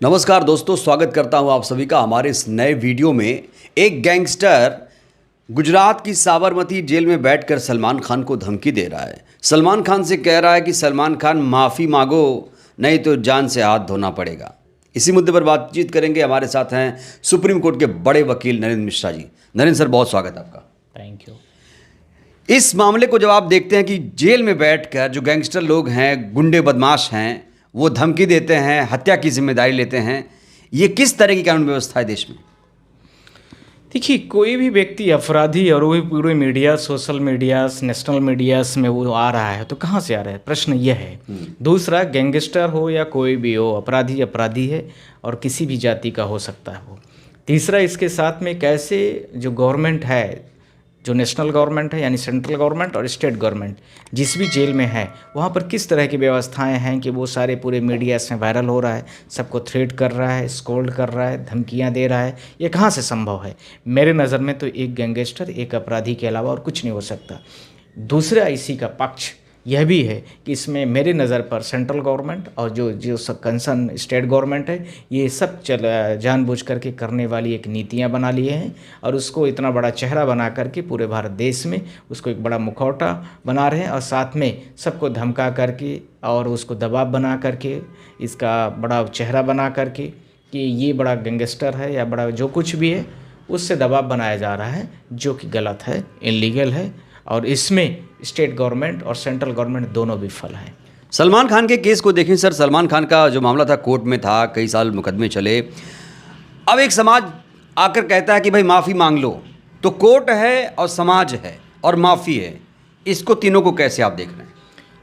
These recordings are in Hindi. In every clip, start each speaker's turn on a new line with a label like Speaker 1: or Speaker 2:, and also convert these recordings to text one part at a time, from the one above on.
Speaker 1: नमस्कार दोस्तों, स्वागत करता हूं आप सभी का हमारे इस नए वीडियो में। एक गैंगस्टर गुजरात की साबरमती जेल में बैठकर सलमान खान को धमकी दे रहा है। सलमान खान से कह रहा है कि सलमान खान माफ़ी मांगो, नहीं तो जान से हाथ धोना पड़ेगा। इसी मुद्दे पर बातचीत करेंगे। हमारे साथ हैं सुप्रीम कोर्ट के बड़े वकील नरेंद्र मिश्रा जी। नरेंद्र सर, बहुत स्वागत है आपका।
Speaker 2: Thank you.
Speaker 1: इस मामले को जब आप देखते हैं कि जेल में बैठकर जो गैंगस्टर लोग हैं, गुंडे बदमाश हैं, वो धमकी देते हैं, हत्या की जिम्मेदारी लेते हैं, ये किस तरह की कानून व्यवस्था है देश में?
Speaker 2: देखिए, कोई भी व्यक्ति अपराधी और वो भी पूरे media, social media, national medias में वो आ रहा है तो कहाँ से आ रहा है, प्रश्न यह है। दूसरा, गैंगस्टर हो या कोई भी हो, अपराधी अपराधी है और किसी भी जाति का हो सकता है वो। तीसरा, इसके साथ में कैसे जो गवर्नमेंट है, जो नेशनल गवर्नमेंट है यानी सेंट्रल गवर्नमेंट और स्टेट गवर्नमेंट जिस भी जेल में है, वहाँ पर किस तरह की व्यवस्थाएं हैं कि वो सारे पूरे मीडिया में वायरल हो रहा है, सबको थ्रेट कर रहा है, स्कोल्ड कर रहा है, धमकियाँ दे रहा है, ये कहाँ से संभव है? मेरे नज़र में तो एक गैंगस्टर, एक अपराधी के अलावा और कुछ नहीं हो सकता। दूसरा, इसी का पक्ष यह भी है कि इसमें मेरे नज़र पर सेंट्रल गवर्नमेंट और जो जो कंसर्न स्टेट गवर्नमेंट है, ये सब जानबूझ करके करने वाली एक नीतियाँ बना लिए हैं और उसको इतना बड़ा चेहरा बना करके पूरे भारत देश में उसको एक बड़ा मुखौटा बना रहे हैं और साथ में सबको धमका करके और उसको दबाव बना करके इसका बड़ा चेहरा बना करके कि ये बड़ा गैंगस्टर है या बड़ा जो कुछ भी है, उससे दबाव बनाया जा रहा है, जो कि गलत है, इलीगल है और इसमें स्टेट गवर्नमेंट और सेंट्रल गवर्नमेंट दोनों विफल हैं।
Speaker 1: सलमान खान के केस को देखें सर, सलमान खान का जो मामला था कोर्ट में था, कई साल मुकदमे चले। अब एक समाज आकर कहता है कि भाई माफ़ी मांग लो, तो कोर्ट है और समाज है और माफ़ी है, इसको तीनों को कैसे आप देख रहे हैं?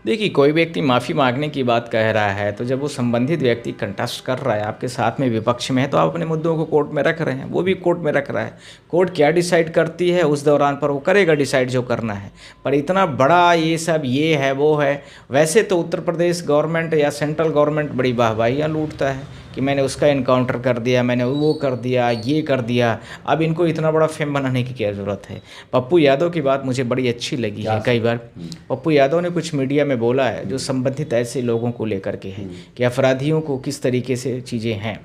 Speaker 2: देखिए, कोई व्यक्ति माफ़ी मांगने की बात कह रहा है तो जब वो संबंधित व्यक्ति कंटेस्ट कर रहा है, आपके साथ में विपक्ष में है, तो आप अपने मुद्दों को कोर्ट में रख रहे हैं, वो भी कोर्ट में रख रहा है। कोर्ट क्या डिसाइड करती है उस दौरान पर वो करेगा डिसाइड जो करना है। पर इतना बड़ा ये सब ये है वो है, वैसे तो उत्तर प्रदेश गवर्नमेंट या सेंट्रल गवर्नमेंट बड़ी वाहवाहियाँ लूटता है कि मैंने उसका इनकाउंटर कर दिया, मैंने वो कर दिया, ये कर दिया। अब इनको इतना बड़ा फेम बनाने की क्या ज़रूरत है? पप्पू यादव की बात मुझे बड़ी अच्छी लगी है। कई बार पप्पू यादव ने कुछ मीडिया में बोला है जो संबंधित ऐसे लोगों को लेकर के है कि अपराधियों को किस तरीके से चीज़ें हैं,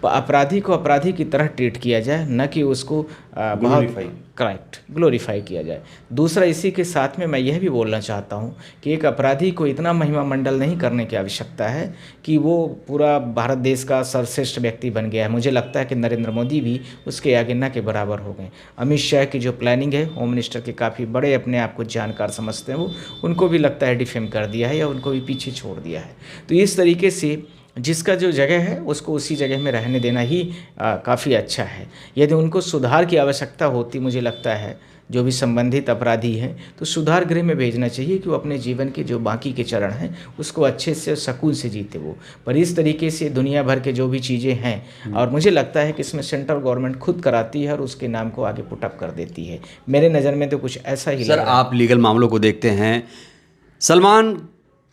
Speaker 2: अपराधी को अपराधी की तरह ट्रीट किया जाए, न कि उसको बहुत करेक्ट ग्लोरीफाई किया जाए। दूसरा, इसी के साथ में मैं यह भी बोलना चाहता हूँ कि एक अपराधी को इतना महिमा मंडल नहीं करने की आवश्यकता है कि वो पूरा भारत देश का सर्वश्रेष्ठ व्यक्ति बन गया है। मुझे लगता है कि नरेंद्र मोदी भी उसके आगे न के बराबर हो गए। अमित शाह की जो प्लानिंग है, होम मिनिस्टर के काफ़ी बड़े अपने आप को जानकार समझते हैं, वो उनको भी लगता है डिफेम कर दिया है या उनको भी पीछे छोड़ दिया है। तो इस तरीके से जिसका जो जगह है उसको उसी जगह में रहने देना ही काफ़ी अच्छा है। यदि उनको सुधार की आवश्यकता होती, मुझे लगता है जो भी संबंधित अपराधी हैं, तो सुधार गृह में भेजना चाहिए कि वो अपने जीवन के जो बाकी के चरण हैं उसको अच्छे से सुकून से जीते वो। पर इस तरीके से दुनिया भर के जो भी चीज़ें हैं, और मुझे लगता है कि इसमें सेंट्रल गवर्नमेंट खुद कराती है और उसके नाम को आगे पुटअप कर देती है। मेरे नज़र में तो कुछ ऐसा ही
Speaker 1: सर, आप लीगल मामलों को देखते हैं, सलमान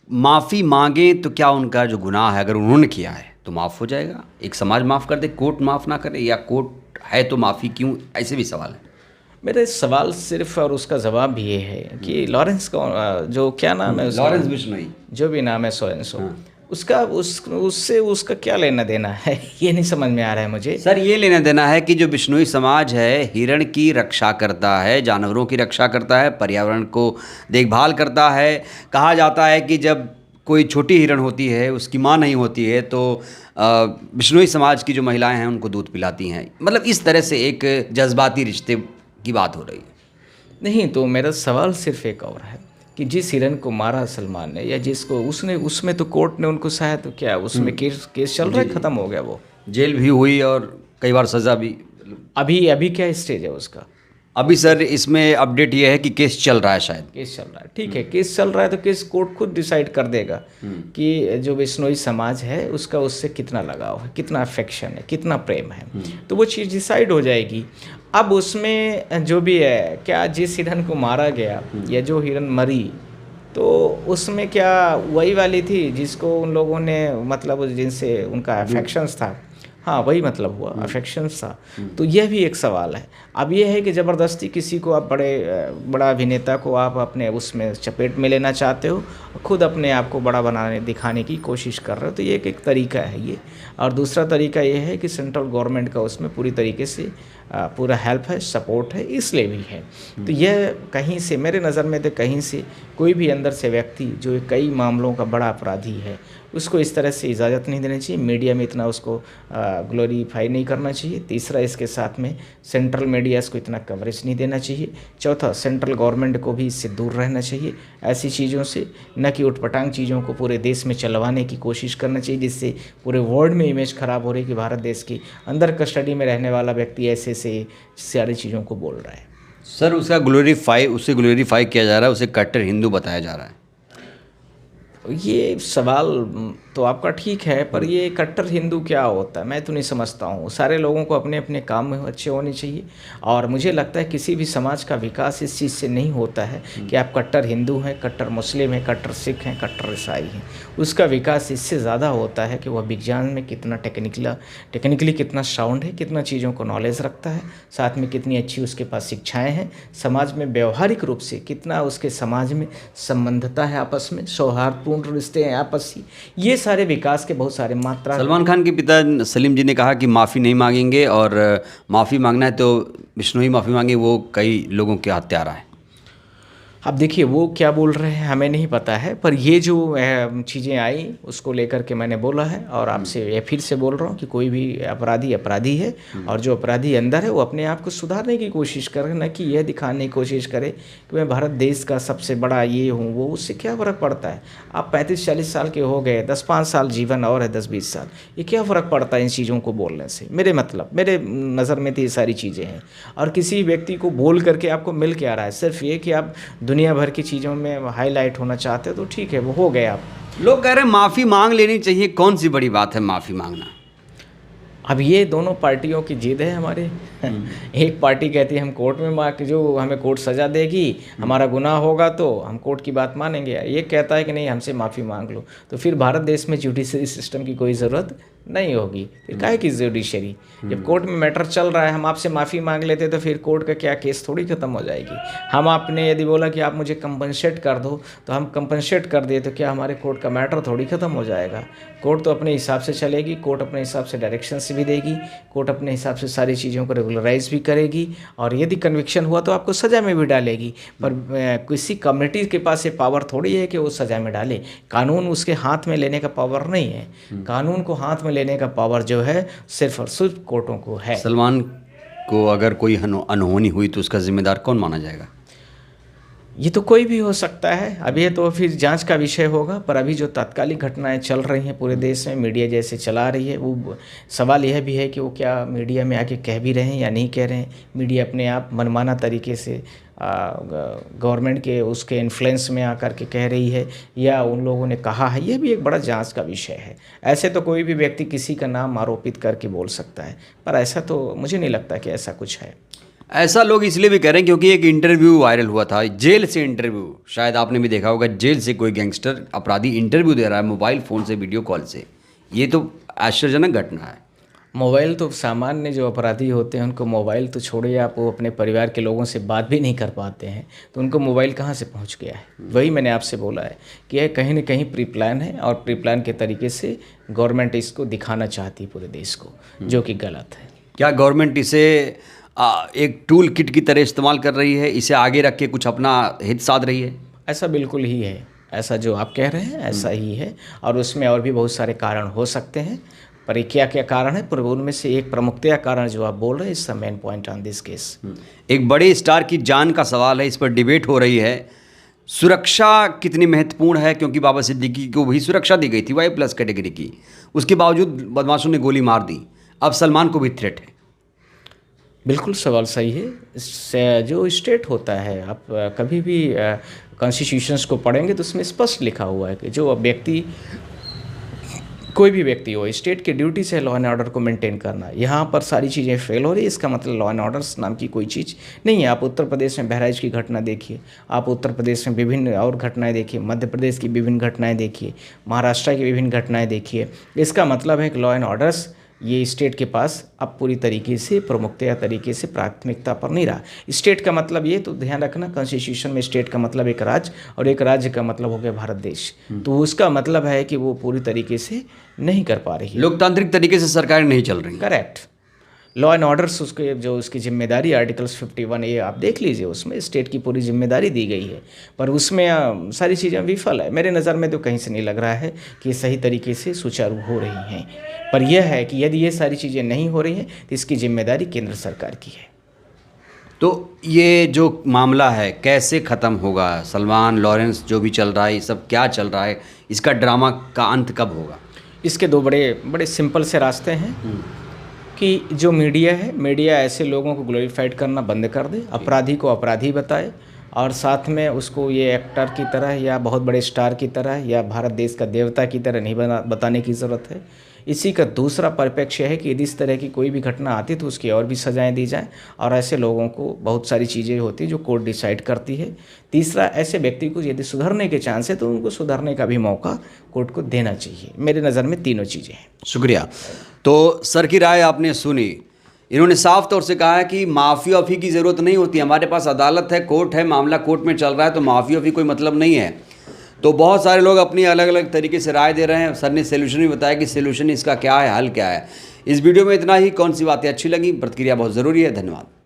Speaker 1: माफ़ी मांगे तो क्या उनका जो गुनाह है, अगर उन्होंने किया है तो माफ़ हो जाएगा? एक समाज माफ़ कर दे, कोर्ट माफ़ ना करे, या कोर्ट है तो माफ़ी क्यों? ऐसे भी सवाल है।
Speaker 2: मेरा सवाल सिर्फ और उसका जवाब भी ये है कि लॉरेंस का जो क्या नाम है,
Speaker 1: लॉरेंस बिश्नोई,
Speaker 2: जो भी नाम है, सो उससे उसका क्या लेना देना है ये नहीं समझ में आ रहा है मुझे।
Speaker 1: सर, ये लेना देना है कि जो बिश्नोई समाज है, हिरण की रक्षा करता है, जानवरों की रक्षा करता है, पर्यावरण को देखभाल करता है। कहा जाता है कि जब कोई छोटी हिरण होती है, उसकी माँ नहीं होती है, तो बिश्नोई समाज की जो महिलाएं हैं उनको दूध पिलाती हैं। मतलब इस तरह से एक जज्बाती रिश्ते की बात हो रही है।
Speaker 2: नहीं, तो मेरा सवाल सिर्फ एक और है कि जिस हिरन को मारा सलमान ने, या जिसको उसने, उसमें तो कोर्ट ने उनको शायद तो क्या उसमें केस चल रहा है, ख़त्म हो गया, वो
Speaker 1: जेल भी हुई और कई बार सज़ा भी।
Speaker 2: अभी क्या स्टेज है उसका?
Speaker 1: अभी सर इसमें अपडेट ये है कि केस चल रहा है, शायद
Speaker 2: केस चल रहा है। ठीक है, केस चल रहा है तो केस कोर्ट खुद डिसाइड कर देगा कि जो बिश्नोई समाज है उसका उससे कितना लगाव है, कितना अफेक्शन है, कितना प्रेम है, तो वो चीज़ डिसाइड हो जाएगी। अब उसमें जो भी है, क्या जिस हिरन को मारा गया या जो हिरन मरी, तो उसमें क्या वही वाली थी जिसको उन लोगों ने, मतलब जिनसे उनका अफेक्शंस था, हाँ वही मतलब हुआ, अफेक्शन था। तो यह भी एक सवाल है। अब यह है कि ज़बरदस्ती किसी को आप बड़ा अभिनेता को आप अपने उसमें चपेट में लेना चाहते हो, खुद अपने आप को बड़ा बनाने दिखाने की कोशिश कर रहे हो, तो ये एक तरीका है ये। और दूसरा तरीका ये है कि सेंट्रल गवर्नमेंट का उसमें पूरी तरीके से पूरा हेल्प है, सपोर्ट है, इसलिए भी है। तो यह कहीं से मेरे नज़र में तो कहीं से कोई भी अंदर से व्यक्ति जो कई मामलों का बड़ा अपराधी है उसको इस तरह से इजाज़त नहीं देनी चाहिए, मीडिया में इतना उसको ग्लोरीफाई नहीं करना चाहिए। तीसरा, इसके साथ में सेंट्रल मीडिया इसको इतना कवरेज नहीं देना चाहिए। चौथा, सेंट्रल गवर्नमेंट को भी इससे दूर रहना चाहिए ऐसी चीज़ों से, न कि उटपटांग चीज़ों को पूरे देश में चलवाने की कोशिश करना चाहिए, जिससे पूरे वर्ल्ड में इमेज ख़राब हो रही है कि भारत देश की अंदर कस्टडी में रहने वाला व्यक्ति ऐसे से सारी चीज़ों को बोल रहा है।
Speaker 1: सर उसे ग्लोरीफाई किया जा रहा है, उसे कट्टर हिंदू बताया जा रहा है।
Speaker 2: ये सवाल तो आपका ठीक है, पर ये कट्टर हिंदू क्या होता है मैं तो नहीं समझता हूँ। सारे लोगों को अपने अपने काम में अच्छे होने चाहिए, और मुझे लगता है किसी भी समाज का विकास इस चीज़ से नहीं होता है कि आप कट्टर हिंदू हैं, कट्टर मुस्लिम हैं, कट्टर सिख हैं, कट्टर ईसाई हैं। उसका विकास इससे ज़्यादा होता है कि वह विज्ञान में कितना टेक्निकली कितना साउंड है, कितना चीज़ों को नॉलेज रखता है, साथ में कितनी अच्छी उसके पास शिक्षाएँ हैं, समाज में व्यवहारिक रूप से कितना उसके समाज में संबंधता है, आपस में सौहार्दपूर्ण रिश्ते हैं आपसी। ये सारे विकास के बहुत सारे मात्रा।
Speaker 1: सलमान खान के पिता सलीम जी ने कहा कि माफ़ी नहीं मांगेंगे, और माफ़ी मांगना है तो बिश्नोई माफ़ी मांगे, वो कई लोगों के हत्यारा है।
Speaker 2: अब देखिए वो क्या बोल रहे हैं हमें नहीं पता है, पर ये जो चीज़ें आई उसको लेकर के मैंने बोला है, और आपसे ये फिर से बोल रहा हूँ कि कोई भी अपराधी है, और जो अपराधी अंदर है वो अपने आप को सुधारने की कोशिश करे, न कि यह दिखाने की कोशिश करे कि मैं भारत देश का सबसे बड़ा ये हूँ वो। उससे क्या फ़र्क पड़ता है? आप 35-40 साल के हो गए, 10-5 साल जीवन और है, 10-20 साल, ये क्या फ़र्क पड़ता है इन चीज़ों को बोलने से? मेरे नज़र में तो ये सारी चीज़ें हैं। और किसी व्यक्ति को बोल करके आपको मिल के आ रहा है सिर्फ ये कि आप दुनिया भर की चीज़ों में हाईलाइट होना चाहते हो, तो ठीक है, वो हो गए आप।
Speaker 1: लोग कह रहे हैं माफ़ी मांग लेनी चाहिए, कौन सी बड़ी बात है माफ़ी मांगना?
Speaker 2: अब ये दोनों पार्टियों की जिद है हमारे। एक पार्टी कहती है हम कोर्ट में जो हमें कोर्ट सज़ा देगी, हमारा गुनाह होगा तो हम कोर्ट की बात मानेंगे। ये कहता है कि नहीं, हमसे माफ़ी मांग लो। तो फिर भारत देश में जुडिशरी सिस्टम की कोई ज़रूरत नहीं होगी। फिर काहे की जुडिशरी? जब कोर्ट में मैटर चल रहा है, हम आपसे माफ़ी मांग लेते तो फिर कोर्ट का क्या केस थोड़ी ख़त्म हो जाएगी। हम आपने यदि बोला कि आप मुझे कंपनसेट कर दो, तो हम कंपनसेट कर दिए, तो क्या हमारे कोर्ट का मैटर थोड़ी ख़त्म हो जाएगा? कोर्ट तो अपने हिसाब से चलेगी, कोर्ट अपने हिसाब से डायरेक्शंस भी देगी, कोर्ट अपने हिसाब से सारी चीज़ों को रेगुलराइज भी करेगी, और यदि कन्विक्शन हुआ तो आपको सज़ा में भी डालेगी। पर किसी कम्युनिटी के पास ये पावर थोड़ी है कि वो सज़ा में डाले। कानून उसके हाथ में लेने का पावर नहीं है। कानून को हाथ में लेने का पावर जो है सिर्फ और सिर्फ कोर्टों को है।
Speaker 1: सलमान को अगर कोई अनहोनी हुई तो उसका जिम्मेदार कौन माना जाएगा?
Speaker 2: ये तो कोई भी हो सकता है। अब ये तो फिर जांच का विषय होगा, पर अभी जो तात्कालिक घटनाएं चल रही हैं पूरे देश में, मीडिया जैसे चला रही है, वो सवाल यह भी है कि वो क्या मीडिया में आके कह भी रहे हैं या नहीं कह रहे हैं। मीडिया अपने आप मनमाना तरीके से गवर्नमेंट के उसके इन्फ्लुएंस में आकर के कह रही है, या उन लोगों ने कहा है, ये भी एक बड़ा जांच का विषय है। ऐसे तो कोई भी व्यक्ति किसी का नाम आरोपित करके बोल सकता है, पर ऐसा तो मुझे नहीं लगता कि ऐसा कुछ है।
Speaker 1: ऐसा लोग इसलिए भी कह रहे हैं क्योंकि एक इंटरव्यू वायरल हुआ था, जेल से इंटरव्यू, शायद आपने भी देखा होगा, जेल से कोई गैंगस्टर अपराधी इंटरव्यू दे रहा है मोबाइल फ़ोन से, वीडियो कॉल से। ये तो आश्चर्यजनक घटना है।
Speaker 2: मोबाइल तो सामान्य जो अपराधी होते हैं उनको मोबाइल तो छोड़िए, आप वो अपने परिवार के लोगों से बात भी नहीं कर पाते हैं, तो उनको मोबाइल कहाँ से पहुंच गया है? वही मैंने आपसे बोला है कि यह कहीं ना कहीं प्री प्लान है, और प्री प्लान के तरीके से गवर्नमेंट इसको दिखाना चाहती है पूरे देश को, जो कि गलत है।
Speaker 1: क्या गवर्नमेंट इसे एक टूल किट की तरह इस्तेमाल कर रही है, इसे आगे रख के कुछ अपना हित साध रही है?
Speaker 2: ऐसा बिल्कुल ही है, ऐसा जो आप कह रहे हैं ऐसा ही है, और उसमें और भी बहुत सारे कारण हो सकते हैं, पर ये क्या क्या कारण है, पर उनमें से एक प्रमुखतया कारण जो आप बोल रहे हैं, इस main point on this case.
Speaker 1: एक बड़े स्टार की जान का सवाल है, इस पर डिबेट हो रही है। सुरक्षा कितनी महत्वपूर्ण है, क्योंकि बाबा सिद्दीकी को भी सुरक्षा दी गई थी Y+ कैटेगरी की, उसके बावजूद बदमाशों ने गोली मार दी। अब सलमान को भी थ्रेट है।
Speaker 2: बिल्कुल सवाल सही है। इससे जो स्टेट होता है, आप कभी भी कॉन्स्टिट्यूशंस को पढ़ेंगे तो उसमें स्पष्ट लिखा हुआ है कि जो व्यक्ति, कोई भी व्यक्ति हो, स्टेट की ड्यूटी से लॉ एंड ऑर्डर को मेंटेन करना। यहाँ पर सारी चीज़ें फेल हो रही है, इसका मतलब लॉ एंड ऑर्डर्स नाम की कोई चीज़ नहीं है। आप उत्तर प्रदेश में बहराइच की घटना देखिए, आप उत्तर प्रदेश में विभिन्न और घटनाएं देखिए, मध्य प्रदेश की विभिन्न घटनाएं देखिए, महाराष्ट्र की विभिन्न घटनाएं देखिए। इसका मतलब है कि लॉ एंड ऑर्डर्स ये स्टेट के पास अब पूरी तरीके से प्रमुखतया तरीके से प्राथमिकता पर नहीं रहा। स्टेट का मतलब ये तो ध्यान रखना, कॉन्स्टिट्यूशन में स्टेट का मतलब एक राज्य और एक राज्य का मतलब हो गया भारत देश। तो उसका मतलब है कि वो पूरी तरीके से नहीं कर पा रही है।
Speaker 1: लोकतांत्रिक तरीके से सरकारें नहीं चल रही।
Speaker 2: करेक्ट। लॉ एंड ऑर्डर्स उसके जो उसकी जिम्मेदारी आर्टिकल्स 51A आप देख लीजिए, उसमें स्टेट की पूरी जिम्मेदारी दी गई है, पर उसमें सारी चीज़ें विफल है। मेरे नज़र में तो कहीं से नहीं लग रहा है कि ये सही तरीके से सुचारू हो रही हैं। पर यह है कि यदि ये सारी चीज़ें नहीं हो रही हैं तो इसकी जिम्मेदारी केंद्र सरकार की है।
Speaker 1: तो ये जो मामला है कैसे ख़त्म होगा? सलमान लॉरेंस जो भी चल रहा है, ये सब क्या चल रहा है, इसका ड्रामा का अंत कब होगा?
Speaker 2: इसके दो बड़े बड़े सिंपल से रास्ते हैं कि जो मीडिया है, मीडिया ऐसे लोगों को ग्लोरीफाइड करना बंद कर दे, अपराधी को अपराधी बताए, और साथ में उसको ये एक्टर की तरह या बहुत बड़े स्टार की तरह या भारत देश का देवता की तरह नहीं बताने की ज़रूरत है। इसी का दूसरा परिप्रेक्ष्य है कि यदि इस तरह की कोई भी घटना आती तो उसकी और भी सजाएं दी जाएं, और ऐसे लोगों को बहुत सारी चीज़ें होती जो कोर्ट डिसाइड करती है। तीसरा, ऐसे व्यक्ति को यदि सुधरने के चांस है तो उनको सुधरने का भी मौका कोर्ट को देना चाहिए। मेरे नज़र में तीनों चीज़ें हैं।
Speaker 1: शुक्रिया। तो सर की राय आपने सुनी। इन्होंने साफ तौर से कहा है कि माफ़ी वाफ़ी की ज़रूरत नहीं होती, हमारे पास अदालत है, कोर्ट है, मामला कोर्ट में चल रहा है, तो माफ़ी वाफ़ी कोई मतलब नहीं है। तो बहुत सारे लोग अपनी अलग अलग तरीके से राय दे रहे हैं। सर ने सोल्यूशन भी बताया कि सोल्यूशन इसका क्या है, हल क्या है। इस वीडियो में इतना ही। कौन सी बातें अच्छी लगी, प्रतिक्रिया बहुत ज़रूरी है। धन्यवाद।